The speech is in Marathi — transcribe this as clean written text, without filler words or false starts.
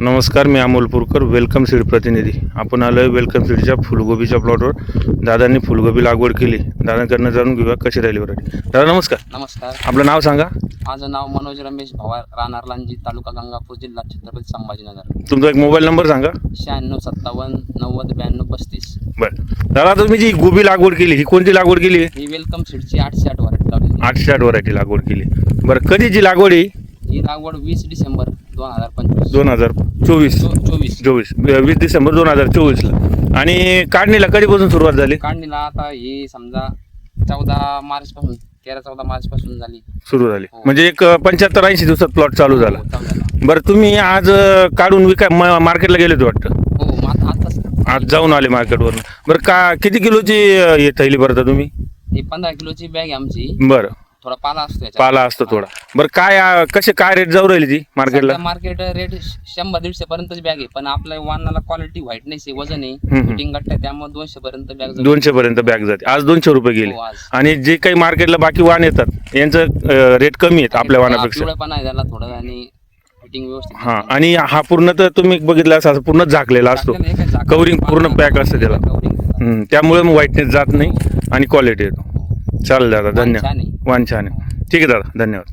नमस्कार, मी अमोल पुरकर, वेलकम सीड प्रतिनिधी. आपण आलोय वेलकम सीडच्या फुलगोबीच्या प्लॉटवर. दादांनी फुलगोबी लागवड केली. दादांकडनं जाणून घेऊया कशी राहिली व्हरायटी. दादा नमस्कार. नमस्कार. आपलं नाव सांगा. माझं नाव मनोज रमेश भवार, राहणार लांजी, तालुका गंगापूर, जिल्हा छत्रपती संभाजीनगर. तुमचा एक मोबाईल नंबर सांगा. 9657909235. बरं दादा, तुम्ही जी गोबी लागवड केली ही कोणती लागवड केली? ही वेलकम सीडची 808 व्हरायटी लावलेली. 808 व्हरायटी लागवड केली. बरं, कधीची लागवड आहे ही लागवड 20 डिसेंबर 2025. 2024. 20 डिसेंबर 2024ला. आणि काढणीला कधीपासून सुरुवात झाली? काढणीला आता ही समजा 14 मार्च पासून 13-14 मार्च पासून सुरू झाली. हो. म्हणजे एक 75-80 दिवसात प्लॉट चालू झाला. चालू झाला. बरं, तुम्ही आज काढून मार्केटला गेले होते वाटतं? हो, आताच आज जाऊन आले मार्केटवरून. बरं, किती किलोची हे थैली भरता तुम्ही? ही 15 किलोची बॅग आहे आमची. बरं, थोडा पाला असतो याच्यात. पाला असतो थोडा. बरं, काय रेट जाऊ राहिली ती मार्केटला? मार्केट रेट 100-150 पर्यंतच बॅग आहे, पण आपल्या वाहनाला क्वालिटी व्हाईटनेस आहे, वजन आहे, फिटिंग गट्ट आहे, त्यामुळे 200 पर्यंत बॅग जाते. 200 पर्यंत बॅग जाते. आज 200 रुपये गेले. हो, आज. आणि जे काही मार्केटला बाकी वाहन येतात यांचं रेट कमी आहेत आपल्या वाहनापेक्षा. पिवळं पण आहे त्याला थोडं, आणि फिटिंग व्यवस्थित. हा, आणि हा पूर्ण तर तुम्ही बघितला असं पूर्ण झाकलेला असतो. कवरिंग पूर्ण पॅक असतं त्याला. त्यामुळे मग व्हाईटनेस जात नाही आणि क्वालिटी येतो. चालेल दादा, धन्यवाद. वाण छान आहे. ठीक आहे दादा, धन्यवाद.